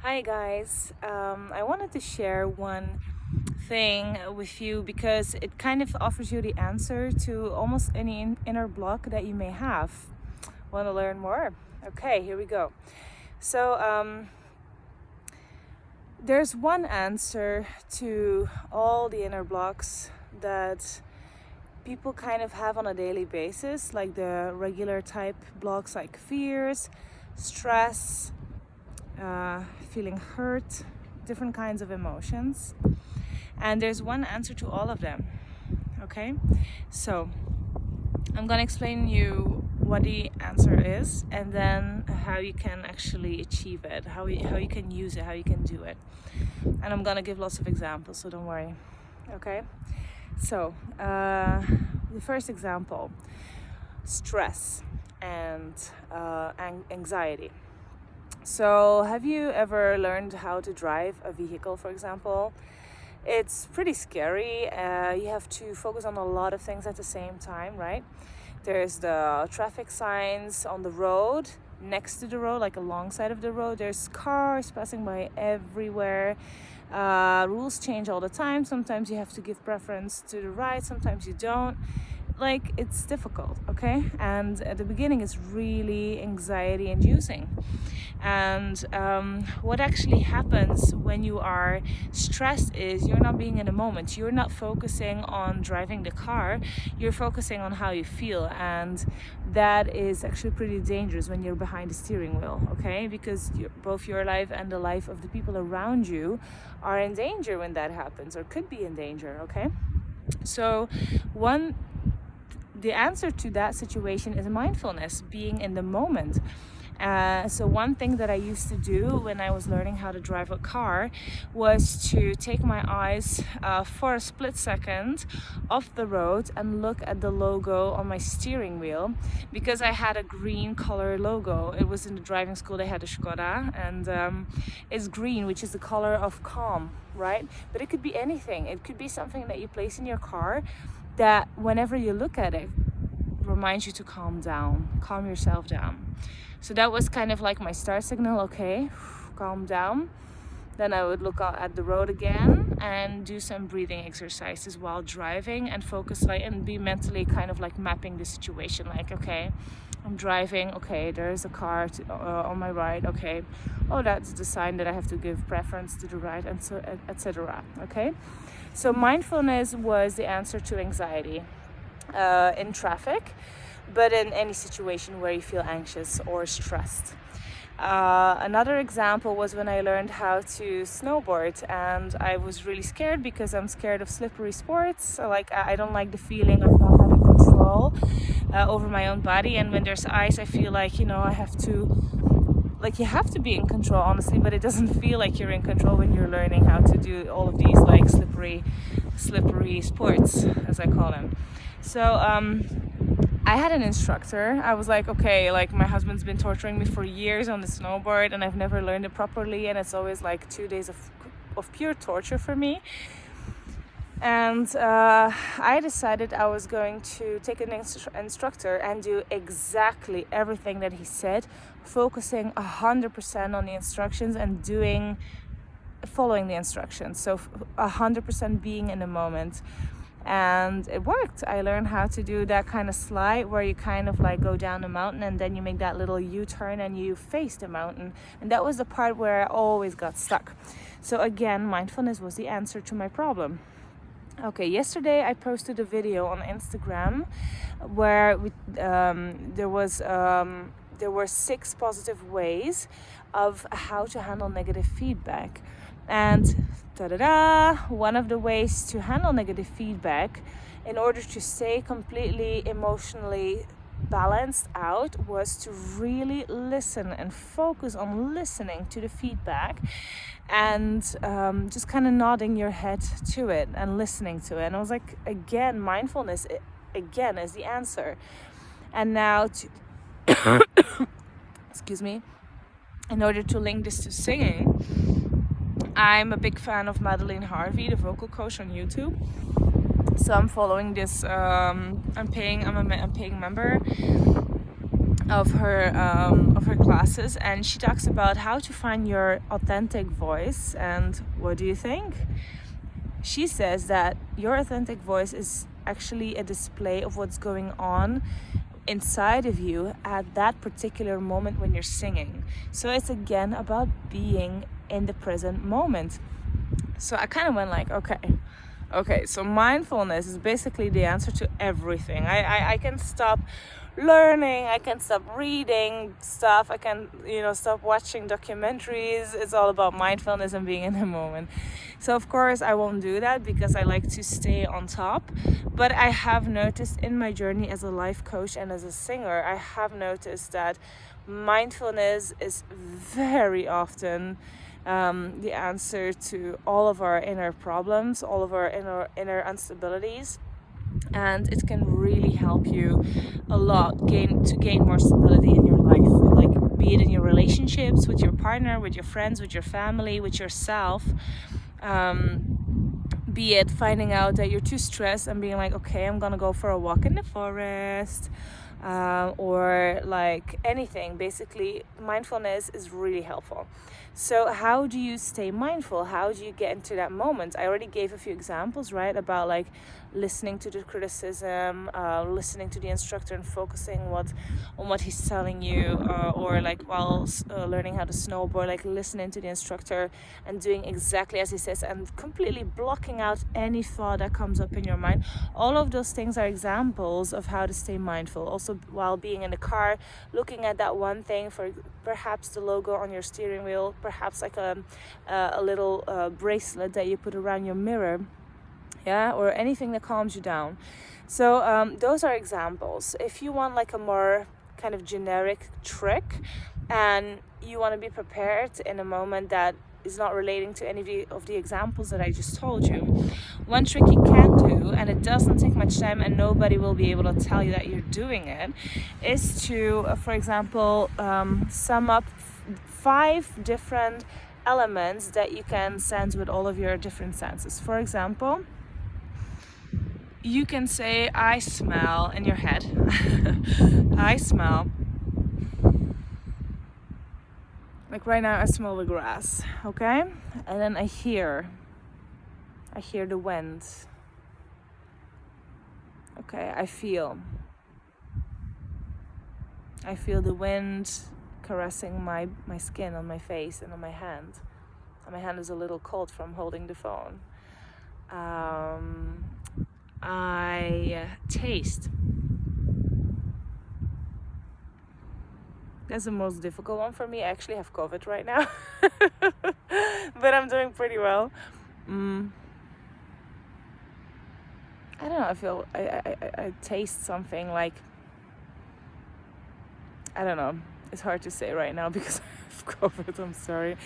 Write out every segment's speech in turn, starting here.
Hi guys, I wanted to share one thing with you because it kind of offers you the answer to almost any inner block that you may have. Want to learn more? Okay, here we go. So, there's one answer to all the inner blocks that people kind of have on a daily basis, like the regular type blocks like fears, stress, feeling hurt, different kinds of emotions. And there's one answer to all of them. Okay? So, I'm gonna explain you what the answer is and then how you can actually achieve it, how you can use it, how you can do it. And I'm gonna give lots of examples, so don't worry. Okay? So, the first example, stress and anxiety. So, have you ever learned how to drive a vehicle, for example? It's pretty scary. You have to focus on a lot of things at the same time, right? There's the traffic signs on the road, next to the road, like alongside of the road. There's cars passing by everywhere. Rules change all the time. Sometimes you have to give preference to the right, sometimes you don't. Like, it's difficult, okay? And at the beginning it's really anxiety inducing. And what actually happens when you are stressed is you're not being in the moment. You're not focusing on driving the car, you're focusing on how you feel. And that is actually pretty dangerous when you're behind the steering wheel, okay? Because both your life and the life of the people around you are in danger when that happens, or could be in danger, okay? So the answer to that situation is mindfulness, being in the moment. So one thing that I used to do when I was learning how to drive a car was to take my eyes for a split second off the road and look at the logo on my steering wheel, because I had a green color logo. It was in the driving school, they had a Skoda, and it's green, which is the color of calm, right? But it could be anything. It could be something that you place in your car that whenever you look at it reminds you to calm down, calm yourself down. So that was kind of like my start signal. Okay, calm down. Then I would look out at the road again and do some breathing exercises while driving and focus, like, and be mentally kind of like mapping the situation. Like, okay, I'm driving. Okay, there's a car on my right. Okay, oh, that's the sign that I have to give preference to the right, and so etc. Okay, so mindfulness was the answer to anxiety in traffic, but in any situation where you feel anxious or stressed. Another example was when I learned how to snowboard, and I was really scared because I'm scared of slippery sports. So, like, I don't like the feeling of not having control over my own body, and when there's ice I feel like, I have to, like, you have to be in control, honestly, but it doesn't feel like you're in control when you're learning how to do all of these, like, slippery sports, as I call them. So I had an instructor. I was like, okay, like, my husband's been torturing me for years on the snowboard and I've never learned it properly, and it's always like 2 days of pure torture for me. And I decided I was going to take an instructor and do exactly everything that he said, focusing 100% on the instructions and following the instructions. So 100% being in the moment. And it worked. I learned how to do that kind of slide where you kind of like go down the mountain and then you make that little U-turn and you face the mountain. And that was the part where I always got stuck. So again, mindfulness was the answer to my problem. Okay, yesterday I posted a video on Instagram where there were 6 positive ways of how to handle negative feedback. And one of the ways to handle negative feedback in order to stay completely emotionally balanced out was to really listen and focus on listening to the feedback and just kind of nodding your head to it and listening to it. And I was like, again, mindfulness again is the answer. And now excuse me, in order to link this to singing, I'm a big fan of Madeline Harvey, the vocal coach on YouTube. So I'm following this. I'm a paying member, of her classes, and she talks about how to find your authentic voice. And what do you think? She says that your authentic voice is actually a display of what's going on inside of you at that particular moment when you're singing. So it's again about being in the present moment. So I kind of went like, okay, so mindfulness is basically the answer to everything. I can stop learning, I can stop reading stuff, I can, stop watching documentaries. It's all about mindfulness and being in the moment. So of course I won't do that because I like to stay on top. But I have noticed in my journey as a life coach and as a singer, I have noticed that mindfulness is very often the answer to all of our inner problems, all of our inner instabilities. And it can really help you a lot to gain more stability in your life, like be it in your relationships, with your partner, with your friends, with your family, with yourself. Be it finding out that you're too stressed and being like, okay, I'm gonna go for a walk in the forest, or like anything. Basically, mindfulness is really helpful. So how do you stay mindful? How do you get into that moment? I already gave a few examples, right? About like listening to the criticism, listening to the instructor and focusing on what he's telling you, or like while learning how to snowboard, like listening to the instructor and doing exactly as he says and completely blocking out any thought that comes up in your mind. All of those things are examples of how to stay mindful. Also, while being in the car, looking at that one thing, for perhaps the logo on your steering wheel, perhaps like a little bracelet that you put around your mirror, or anything that calms you down. So those are examples. If you want like a more kind of generic trick and you want to be prepared in a moment that is not relating to any of the examples that I just told you, one trick you can do, and it doesn't take much time and nobody will be able to tell you that you're doing it, is to, for example, sum up 5 different elements that you can sense with all of your different senses. For example, you can say, I smell in your head. I smell. Like right now I smell the grass, okay? And then I hear the wind. Okay, I feel the wind caressing my skin on my face and on my hand. And my hand is a little cold from holding the phone. I taste. That's the most difficult one for me. I actually have COVID right now, but I'm doing pretty well. I don't know. I feel I taste something like, I don't know. It's hard to say right now because I have COVID. I'm sorry.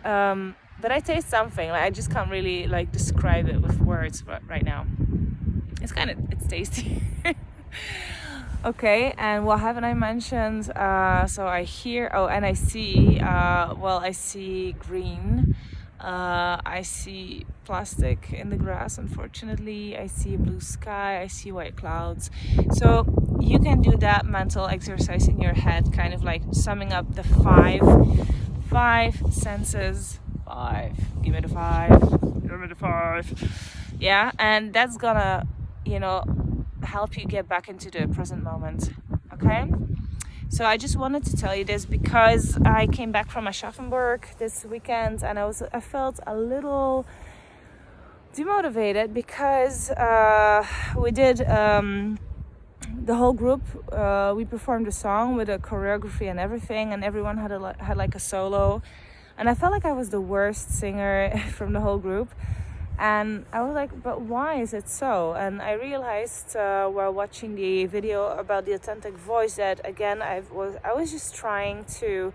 But I taste something. Like I just can't really like describe it with words right now. It's tasty. Okay, and what haven't I mentioned? So I hear, and I see, I see green. I see plastic in the grass, unfortunately. I see blue sky, I see white clouds. So you can do that mental exercise in your head, kind of like summing up the five senses. 5. Give me the 5. Give me the 5. Yeah, and that's gonna, help you get back into the present moment. Okay, so I just wanted to tell you this because I came back from Aschaffenburg this weekend and I felt a little demotivated because we did the whole group, we performed a song with a choreography and everything, and everyone had like a solo, and I felt like I was the worst singer from the whole group. And I was like, but why is it so? And I realized while watching the video about the authentic voice that again I was just trying to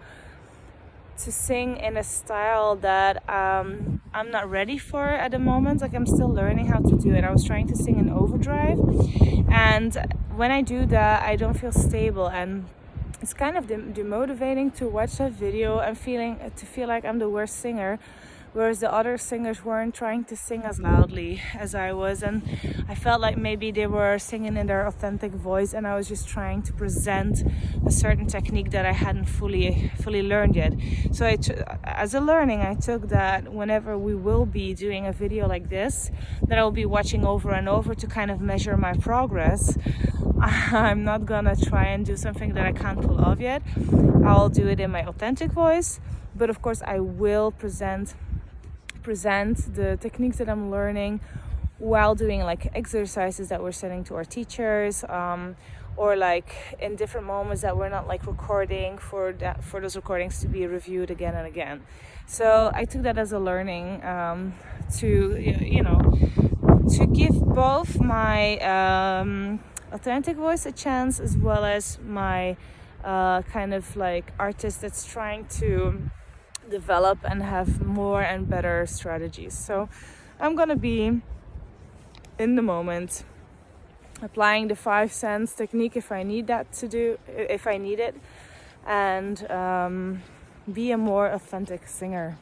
sing in a style that I'm not ready for at the moment. Like I'm still learning how to do it. I was trying to sing in overdrive, and when I do that, I don't feel stable, and it's kind of demotivating to watch that video and feel like I'm the worst singer. whereas the other singers weren't trying to sing as loudly as I was, and I felt like maybe they were singing in their authentic voice and I was just trying to present a certain technique that I hadn't fully learned yet. So as a learning, I took that whenever we will be doing a video like this that I will be watching over and over to kind of measure my progress, I'm not gonna try and do something that I can't pull off yet. I'll do it in my authentic voice, but of course I will present the techniques that I'm learning while doing like exercises that we're sending to our teachers, or like in different moments that we're not like recording for those recordings to be reviewed again and again. So I took that as a learning, to give both my authentic voice a chance, as well as my kind of like artist that's trying to develop and have more and better strategies. So I'm gonna be in the moment applying the 5 cents technique if I need it, and be a more authentic singer.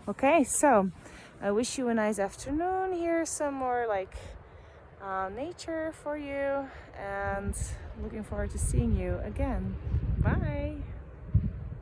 Okay, so I wish you a nice afternoon. Here's some more like nature for you, and looking forward to seeing you again. Bye.